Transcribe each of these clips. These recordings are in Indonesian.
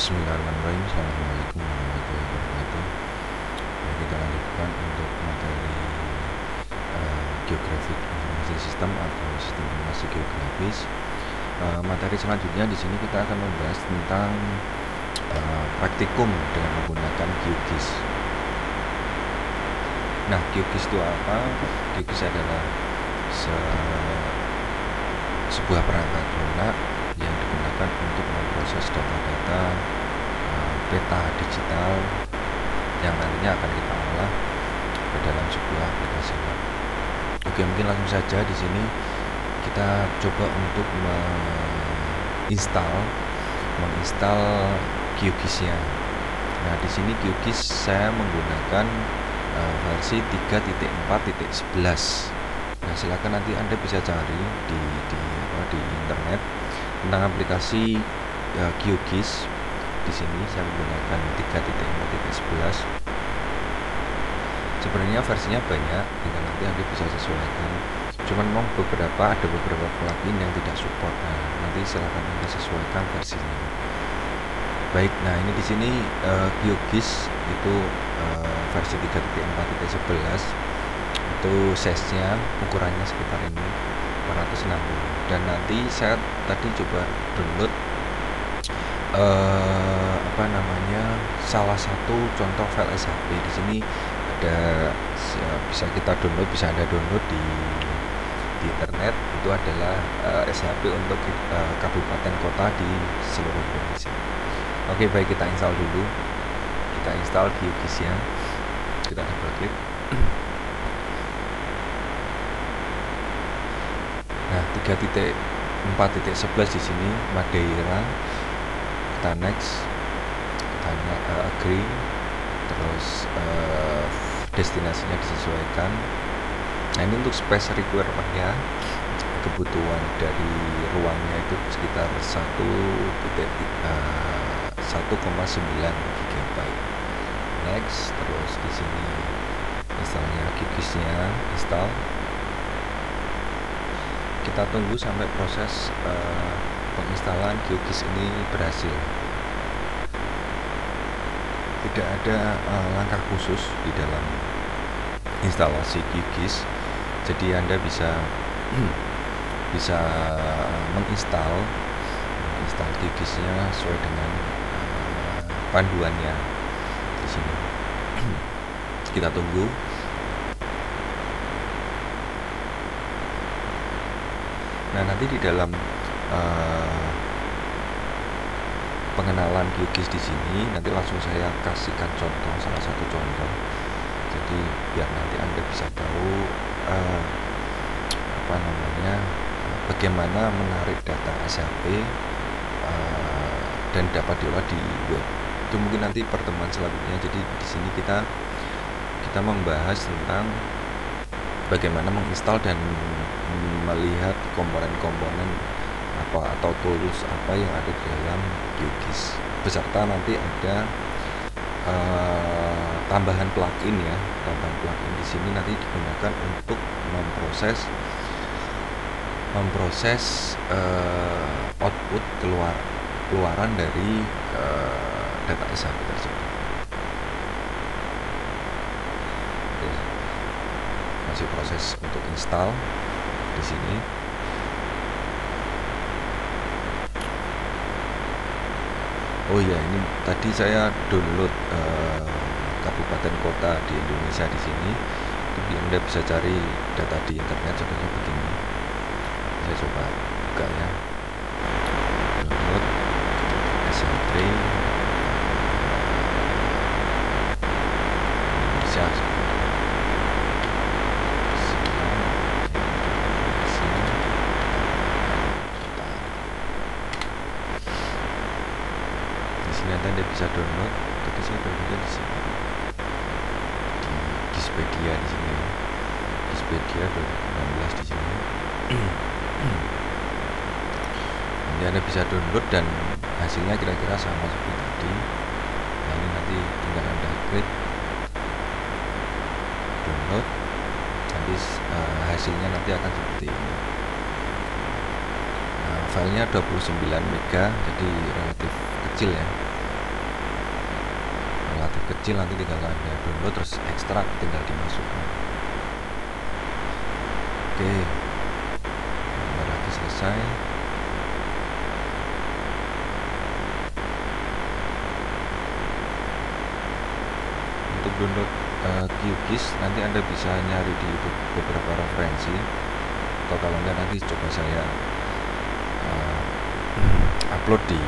Bismillahirrahmanirrahim. Assalamualaikum warahmatullahi wabarakatuh. Kita lanjutkan untuk materi geographic information system atau sistem informasi geografis. Materi selanjutnya di sini kita akan membahas tentang praktikum dengan menggunakan GeoGIS. Nah, GeoGIS itu apa? GeoGIS adalah sebuah perangkat lunak yang digunakan untuk memproses data-data peta digital yang nantinya akan kita olah ke dalam sebuah aplikasi web. Oke, mungkin langsung saja di sini kita coba untuk menginstal GeoGIS-nya. Nah, di sini GeoGIS saya menggunakan versi 3.4.11. Nah, silakan nanti Anda bisa cari di internet tentang aplikasi GeoGIS. Di sini saya menggunakan 3.4.11. Sebenarnya versinya banyak, tinggal nanti Anda bisa sesuaikan. Cuman ada beberapa plugin yang tidak support. Nah, nanti silakan Anda sesuaikan versinya. Baik, nah ini di sini GeoGIS itu versi 3.4.11 itu size-nya, ukurannya sekitar ini 460. Dan nanti saya tadi coba download salah satu contoh file SHP. Di sini ada, bisa Anda download di internet. Itu adalah SHP untuk kabupaten kota di seluruh Indonesia. Oke, baik, kita install dulu. Kita install GeoGIS-nya. Kita double klik. Nah, 3.4.11 di sini Madeira. Kita next, kita agree, terus destinasinya disesuaikan. Nah, ini untuk space requirement-nya, kebutuhan dari ruangnya itu sekitar 1,9 GB. Next, terus di sini misalnya GeoGIS-nya install. Kita tunggu sampai proses penginstalan GeoGIS ini berhasil. Tidak ada langkah khusus di dalam instalasi GeoGIS, jadi Anda bisa menginstal GeoGIS-nya sesuai dengan panduannya di sini. Kita tunggu. Nah, nanti di dalam pengenalan GeoGIS di sini nanti langsung saya kasihkan salah satu contoh. Jadi biar nanti Anda bisa tahu bagaimana menarik data SHP dan dapat diolah di web. Itu mungkin nanti pertemuan selanjutnya. Jadi di sini kita membahas tentang bagaimana menginstal dan melihat komponen-komponen atau tools apa yang ada di dalam GeoGIS, beserta nanti ada tambahan plugin ya. Tambahan plugin di sini nanti digunakan untuk memproses output keluaran dari data SHP tersebut. Oke, masih proses untuk install di sini. Oh ya, ini tadi saya download kabupaten kota di Indonesia di sini. Anda bisa cari data di internet contohnya begini. Saya coba buka ya. Download SHP Indonesia. Anda bisa download. Tadi saya downloadnya di sini di Gispedia di sini ya. Gispedia 2016 di sini. Nanti Anda bisa download dan hasilnya kira-kira sama seperti tadi. Nah, ini nanti tinggal Anda klik download. Nanti hasilnya nanti akan seperti ini. Nah, filenya 29 MB, jadi relatif kecil ya. kecil, nanti tinggal Anda download terus ekstrak, tinggal dimasukkan. Oke, bentar lagi selesai. Untuk download QGIS nanti Anda bisa nyari di beberapa referensi, atau kalau enggak nanti coba saya upload di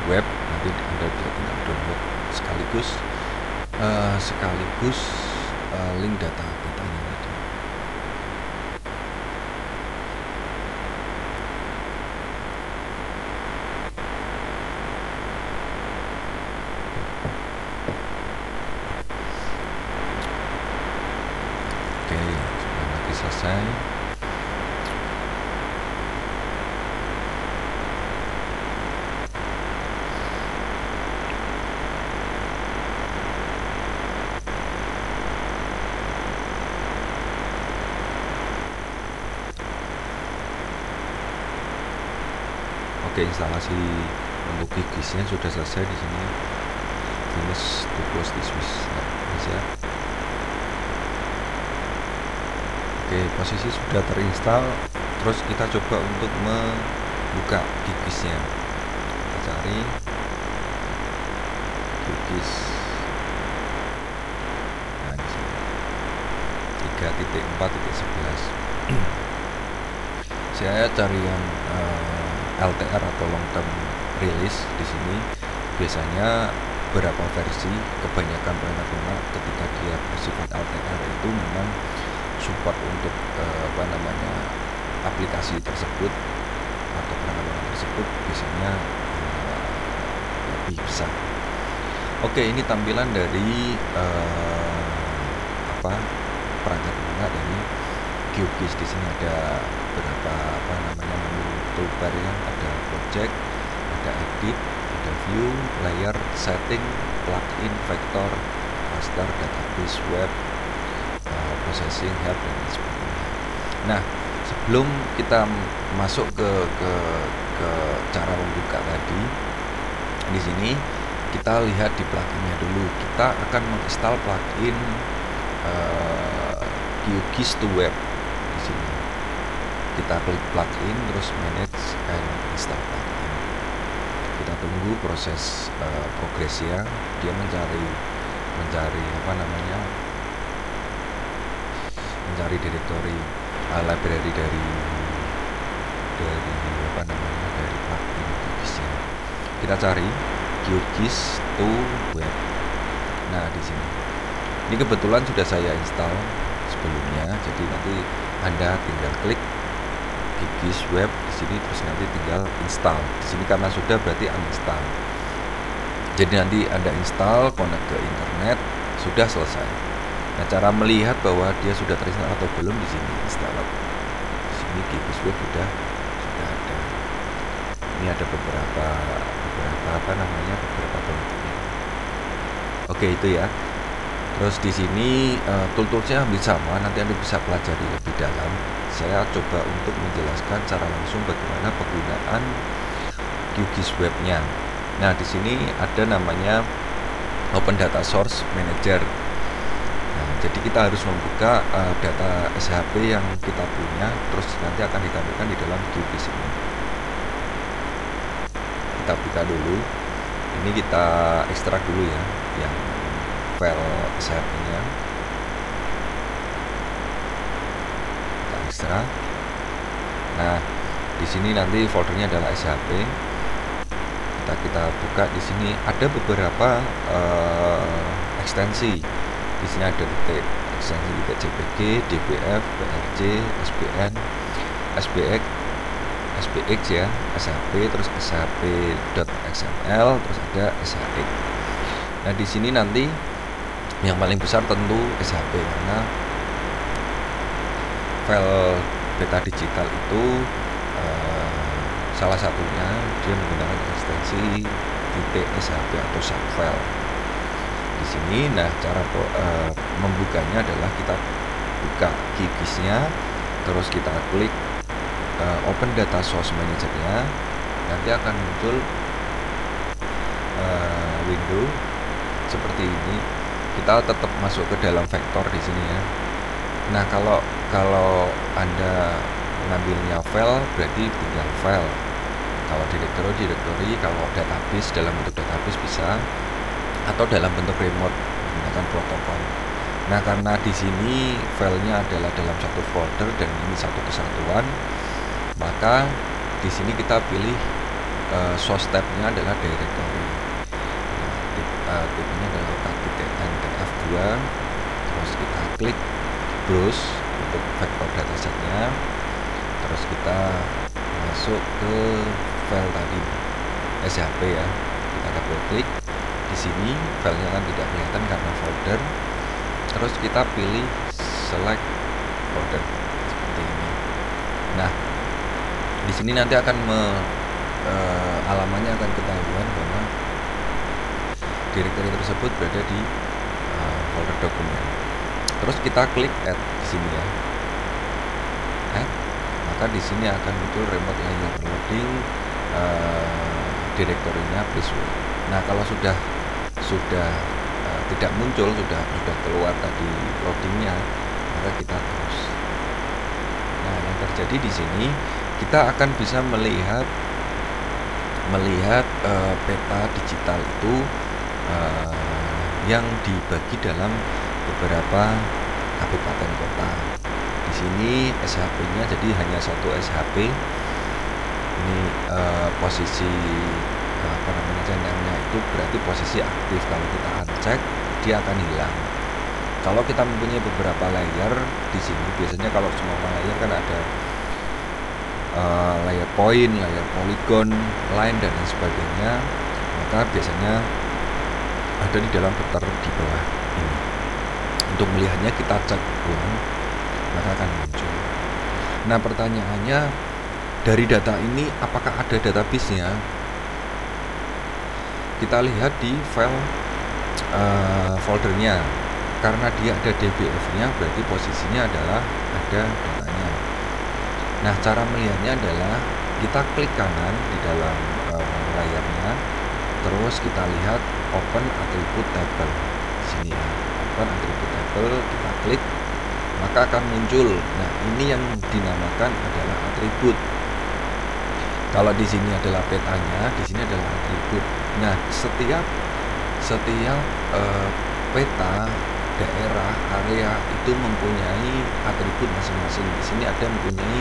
web, nanti Anda bisa tinggal download sekaligus link datanya tadi. Oke, sudah lagi selesai. Oke, instalasi untuk QGIS-nya sudah selesai di sini. Finish to close this switch. Nah, bisa. Oke, posisi sudah terinstall. Terus kita coba untuk membuka QGIS-nya. Kita cari QGIS. Nah, di sini 3.4.11. Saya cari yang LTR atau long term release. Di sini biasanya beberapa versi, kebanyakan pengguna ketika dia bersifat LTR itu memang support untuk aplikasi tersebut atau perangkat tersebut biasanya lebih besar. Oke, ini tampilan dari perangkat lunak dari QGIS. Di sini ada beberapa menu toolbar ya, ada project, ada edit, ada view, layer, setting, plugin, vector, raster, database, web, processing, help, dan sebagainya. Nah, sebelum kita masuk ke cara membuka tadi, di sini kita lihat di pluginnya dulu. Kita akan menginstal plugin QGIS to web. Di sini kita klik plugin, terus manage and install plugin. Kita tunggu proses progresnya. Dia mencari direktori library dari plugin QGIS-nya. Kita cari QGIS to web. Nah, di sini ini kebetulan sudah saya install sebelumnya, jadi nanti Anda tinggal klik QGIS web di sini, terus nanti tinggal install. Di sini karena sudah berarti uninstall. Jadi nanti Anda install, connect ke internet, sudah selesai. Nah, cara melihat bahwa dia sudah terinstall atau belum di sini install. Di sini QGIS web sudah ada. Ini ada beberapa bentuknya. Oke, itu ya. Terus di sini tool-toolsnya hampir sama, nanti Anda bisa pelajari lebih dalam. Saya coba untuk menjelaskan secara langsung bagaimana penggunaan QGIS webnya. Nah, di sini ada namanya Open Data Source Manager. Nah, jadi kita harus membuka data SHP yang kita punya, terus nanti akan ditampilkan di dalam QGIS ini. Kita buka dulu. Ini kita ekstrak dulu ya, yang file SHP-nya. Kita ekstrak. Nah, di sini nanti foldernya adalah SHP. Kita buka. Di sini ada beberapa ekstensi. Di sini ada ekstensi JPG, DBF, PRJ, SBN, SPX ya, SHP, terus SHP.xml, terus ada SHX. Nah, di sini nanti yang paling besar tentu SHP, karena file beta digital itu salah satunya dia menggunakan ekstensi .shp atau subfile di sini. Nah, cara membukanya adalah kita buka QGIS-nya, terus kita klik Open Data Source Manager-nya, nanti akan muncul window seperti ini, kita tetap masuk ke dalam vektor di sini ya. Nah, kalau Anda ngambilnya file berarti tinggal file. Kalau direktori, kalau database dalam bentuk database bisa, atau dalam bentuk remote menggunakan protokol. Nah, karena di sini filenya adalah dalam satu folder dan ini satu kesatuan, maka di sini kita pilih source tab-nya adalah directory. Nah, tipenya adalah ntf2, terus kita klik browse untuk vektor datasetnya, terus kita masuk ke file tadi SHP ya, kita double klik di sini, filenya kan tidak kelihatan karena folder, terus kita pilih select folder seperti ini. Nah, di sini nanti akan alamannya akan ketahuan bahwa direktori tersebut berada di folder dokumen. Terus kita klik add di sini ya, add, maka di sini akan muncul remote layer loading direktorinya please wait. Nah, kalau sudah tidak muncul, sudah keluar tadi loadingnya, maka kita terus. Nah, yang terjadi di sini kita akan bisa melihat peta digital itu yang dibagi dalam beberapa kabupaten kota. Di sini SHP-nya jadi hanya satu SHP. Ini posisi channelnya itu berarti posisi aktif. Kalau kita uncheck, dia akan hilang. Kalau kita mempunyai beberapa layer di sini, biasanya kalau semua layer kan ada layer point, layer polygon, line dan lain sebagainya, maka biasanya ada di dalam daftar di bawah ini. Untuk melihatnya kita cek ulang, maka akan muncul. Nah, pertanyaannya, dari data ini apakah ada database-nya? Kita lihat di file foldernya, karena dia ada dbf-nya berarti posisinya adalah ada datanya. Nah, cara melihatnya adalah kita klik kanan di dalam layarnya, terus kita lihat open attribute table di sini ya, open attribute table, kita klik, maka akan muncul. Nah, ini yang dinamakan adalah atribut. Kalau di sini adalah petanya, di sini adalah atribut. Nah, setiap peta daerah area itu mempunyai atribut masing-masing. Di sini ada mempunyai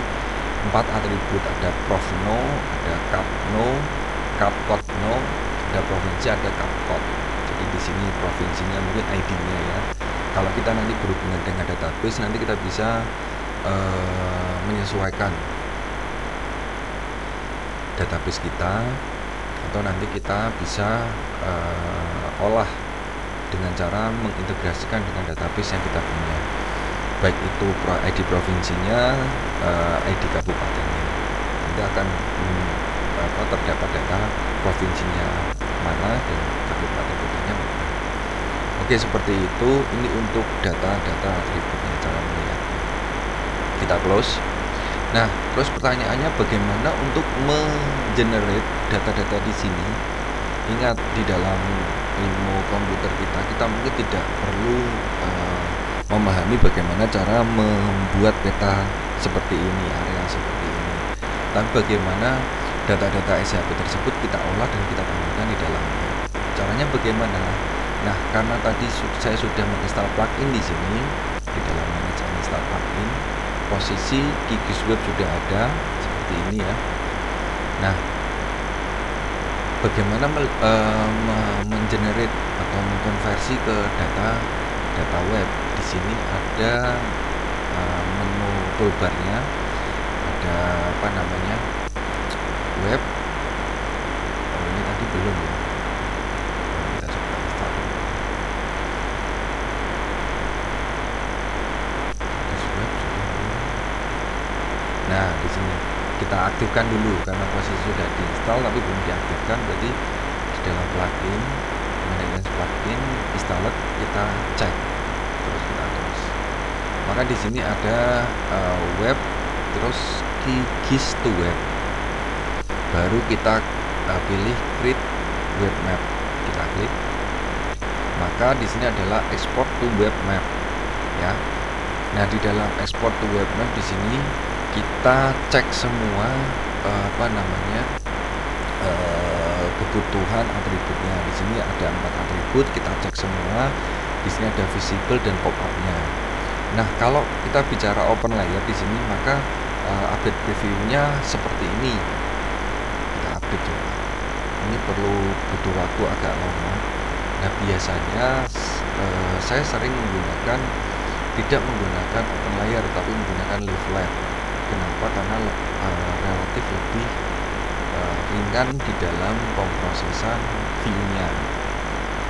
4 atribut, ada Provno, ada Kapno, Kapkotno, ada provinsi, ada Kapkot. Jadi di sini provinsinya mungkin ID-nya ya. Kalau kita nanti berhubungan dengan database, nanti kita bisa menyesuaikan database kita, atau nanti kita bisa olah dengan cara mengintegrasikan dengan database yang kita punya, baik itu ID provinsinya, ID kabupatennya. Nanti akan terdapat data provinsinya mana dan kabupaten kotanya mana. Oke, seperti itu. Ini untuk data-data atributnya, cara melihatnya. Kita close. Nah, terus pertanyaannya bagaimana untuk mengenerate data-data di sini? Ingat, di dalam ilmu komputer kita mungkin tidak perlu memahami bagaimana cara membuat peta seperti ini, area seperti ini. Tapi bagaimana data-data SHP tersebut kita olah dan kita tampilkan di dalam web. Caranya bagaimana? Nah, karena tadi saya sudah menginstal plugin di sini, di dalam manage install plugin, posisi QGIS Web sudah ada seperti ini ya. Nah, bagaimana mengenerate atau mengkonversi ke data web? Di sini ada menu toolbarnya, ada web. Oh, ini tadi belum ya. Kita coba install dulu. Nah, di sini kita aktifkan dulu karena posisi sudah diinstal tapi belum diaktifkan, berarti di dalam plugin, manage plugin, installed, kita cek terus kita terus. Maka di sini ada web, terus QGIS to web. Baru kita pilih create web map. kita klik, maka di sini adalah export to web map ya. Nah, di dalam export to web map di sini kita cek semua kebutuhan atributnya. Di sini ada 4 atribut, kita cek semua. Di sini ada visible dan pop-up-nya. Nah, kalau kita bicara open layer di sini, maka update previewnya seperti ini. Kita update coba. Ini butuh waktu agak lama. Nah, biasanya saya sering tidak menggunakan open layer, tapi menggunakan leaflet. Kenapa? Karena relatif lebih ringan di dalam pemrosesan view-nya.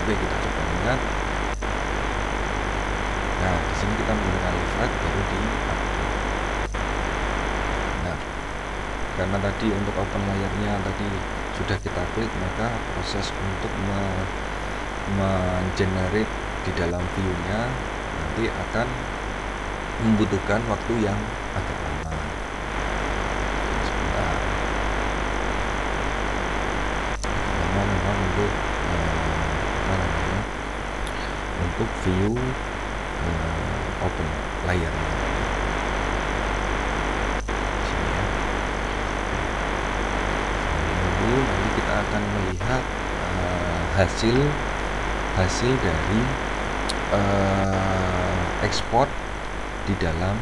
Oke, kita coba lihat. Nah, di sini kita menggunakan leaflet baru di update. Nah, karena tadi untuk open layernya tadi sudah kita klik, maka proses untuk mengenerate di dalam view-nya nanti akan membutuhkan waktu yang agak lama. Sebentar. Lama memang untuk view open layer. Sini ya. Lalu nanti kita akan melihat hasil dari ekspor di dalam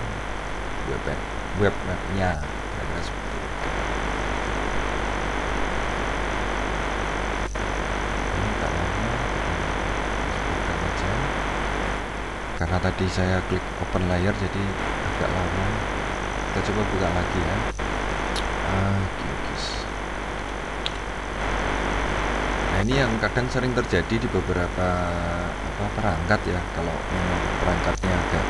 web map-nya. Kira-kira seperti itu. Ini tak lama, kita aja. Karena tadi saya klik open layer jadi agak lama. Kita coba buka lagi ya. Nah, ini yang kadang sering terjadi di beberapa perangkat ya. Kalau memang perangkatnya agak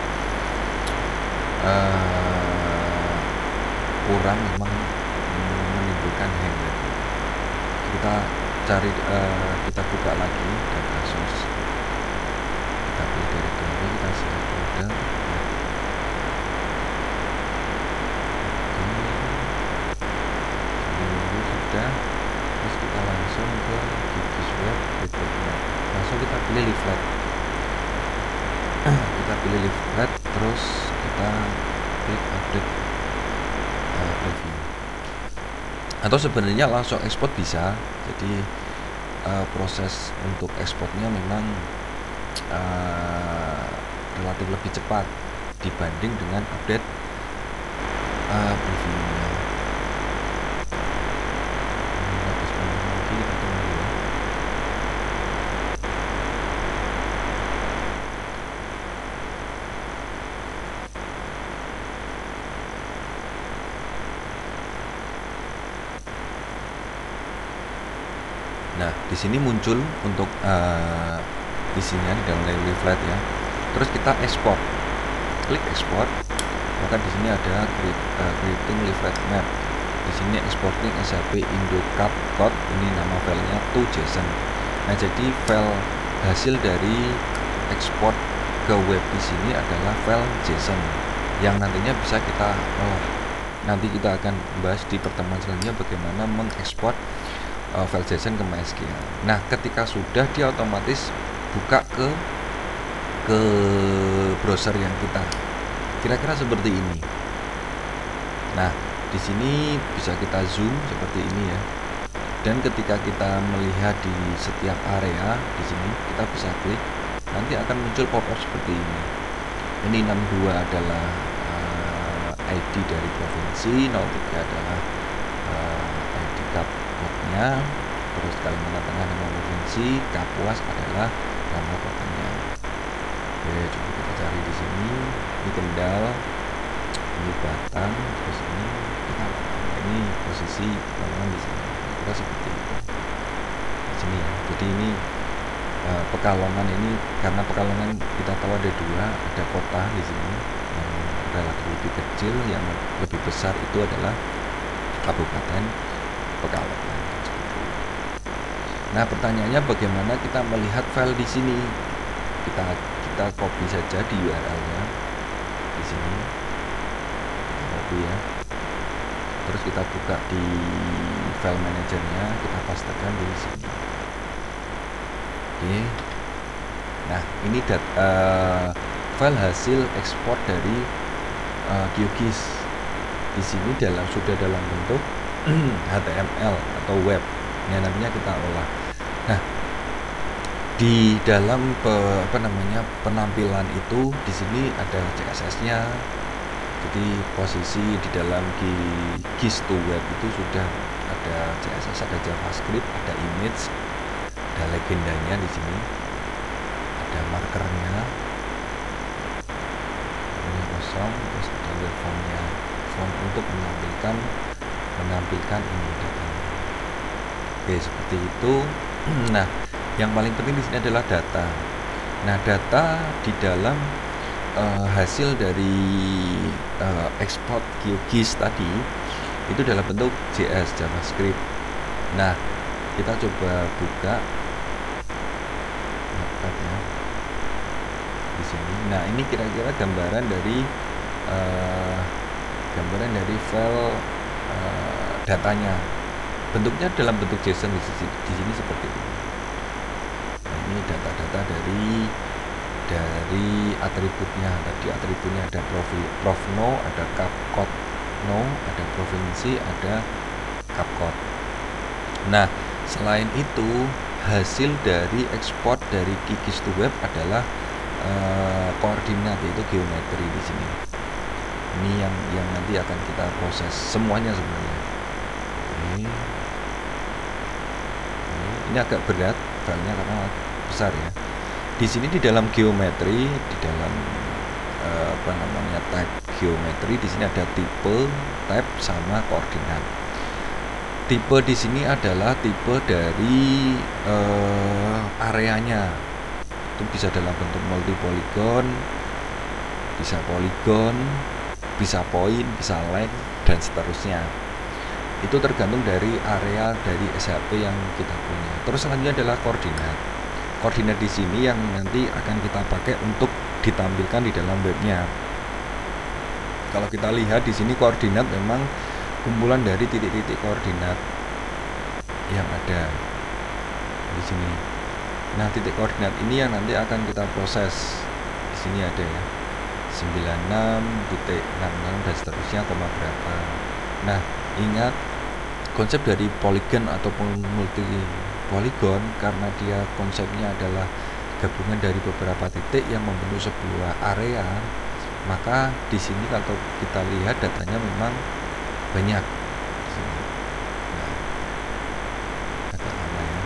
kurang, memang menimbulkan hang. Kita cari, kita buka lagi data source, kita pilih directory, kita select folder. Ini sudah, terus kita langsung ke Gigis Web berikutnya. Langsung kita pilih leaflet. Kita pilih leaflet, terus kita klik update preview. Atau sebenarnya langsung ekspor bisa. Jadi proses untuk ekspornya memang relatif lebih cepat dibanding dengan update previewnya. Nah, di sini muncul untuk isinya di dalam leaflet ya. Terus kita ekspor, klik ekspor, maka di sini ada creating leaflet map. Di sini exporting SAP Indocap code, ini nama filenya to JSON. Nah, jadi file hasil dari ekspor ke web di sini adalah file JSON yang nantinya bisa kita olah. Nanti kita akan bahas di pertemuan selanjutnya bagaimana mengekspor file JSON ke MySQL. Nah, ketika sudah, dia otomatis buka ke browser yang kita kira-kira seperti ini. Nah, di sini bisa kita zoom seperti ini ya. Dan ketika kita melihat di setiap area di sini, kita bisa klik, nanti akan muncul pop-up seperti ini. Ini 62 adalah ID dari provinsi, 03 adalah ID code-nya, terus Kalimantan Tengah nama provinsi, Kapuas adalah nama kotanya. Oke, coba kita cari di sini. Ini Kendal, ini Batam, terus ini Pekalongan. Ini posisi Pekalongan di sini. Kita seperti itu. Di sini ya. Jadi ini Pekalongan ini, karena Pekalongan kita tahu ada 2, ada kota di sini yang relatif lebih kecil, yang lebih besar itu adalah Kabupaten Pekalongan. Nah, pertanyaannya bagaimana kita melihat file di sini? Kita copy saja di URL-nya di sini. Kita copy ya. Terus kita buka di file manajernya, kita pastekan di sini. Oke. Nah, ini file hasil ekspor dari QGIS. Di sini sudah dalam bentuk HTML atau web. Yang nantinya kita olah. Nah, di dalam penampilan itu di sini ada CSS-nya. Jadi posisi di dalam GIS to web itu sudah ada CSS, ada JavaScript, ada image, ada legendanya di sini, ada markernya, ini kosong, terus ada waveformnya, form untuk menampilkan ini datanya. Oke, seperti itu. Nah, yang paling penting di sini adalah data. Nah, data di dalam hasil dari ekspor QGIS tadi itu dalam bentuk JS JavaScript. Nah, kita coba buka ya di sini. Nah, ini kira-kira gambaran dari file datanya. Bentuknya dalam bentuk JSON di sini seperti ini. Nah, ini data-data dari atributnya. Tadi atributnya ada profno, ada capcode no, ada provinsi, ada capcode. Nah, selain itu hasil dari ekspor dari QGIS to web adalah koordinat, yaitu geometri di sini. Ini yang nanti akan kita proses semuanya sebenarnya. Ini agak berat filenya karena besar ya. Di sini di dalam geometri, di dalam type geometri, di sini ada tipe, type, sama koordinat. Tipe di sini adalah tipe dari areanya. Itu bisa dalam bentuk multi polygon, bisa polygon, bisa point, bisa line, dan seterusnya. Itu tergantung dari area dari SHP yang kita punya. Terus selanjutnya adalah koordinat. Koordinat di sini yang nanti akan kita pakai untuk ditampilkan di dalam webnya. Kalau kita lihat di sini koordinat memang kumpulan dari titik-titik koordinat yang ada di sini. Nah, titik koordinat ini yang nanti akan kita proses. Di sini ada ya 96.66 dan seterusnya, koma berapa. Nah, ingat konsep dari polygon ataupun multi polygon karena dia konsepnya adalah gabungan dari beberapa titik yang membentuk sebuah area, maka di sini kalau kita lihat datanya memang banyak di sini. Nah, agak lama ya.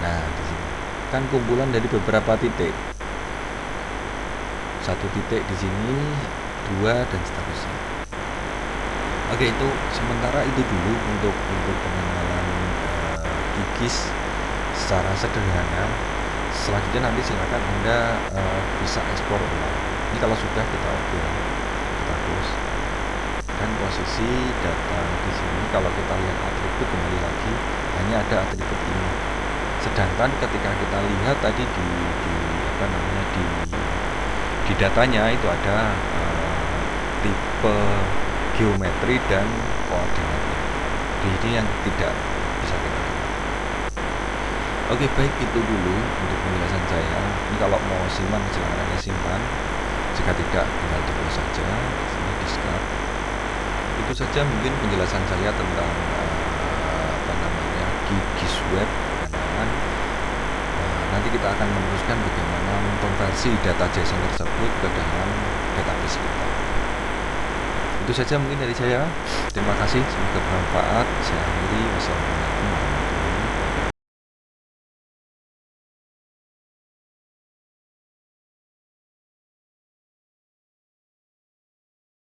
Nah, di sini kan kumpulan dari beberapa titik. Satu titik di sini, dua, dan seterusnya. Oke, itu sementara itu dulu untuk pengenalan QGIS secara sederhana. Selanjutnya nanti silakan Anda bisa ekspor ulang. Ini kalau sudah kita oke, kita close. Dan posisi data di sini kalau kita lihat atribut kembali lagi hanya ada atribut ini. Sedangkan ketika kita lihat tadi di datanya itu ada tipe geometri dan koordinatnya. Ini yang tidak bisa kita lihat. Oke, baik, itu dulu untuk penjelasan saya. Ini kalau mau simpan silakan Anda simpan. Jika tidak, tinggal di close saja. Di sini discard. Itu saja mungkin penjelasan saya tentang QGIS web. Nanti kita akan meneruskan bagaimana mengkonversi data JSON tersebut ke dalam database kita. Itu saja mungkin dari saya. Terima kasih, semoga bermanfaat. Saya akhiri. Wassalamualaikum warahmatullahi wabarakatuh.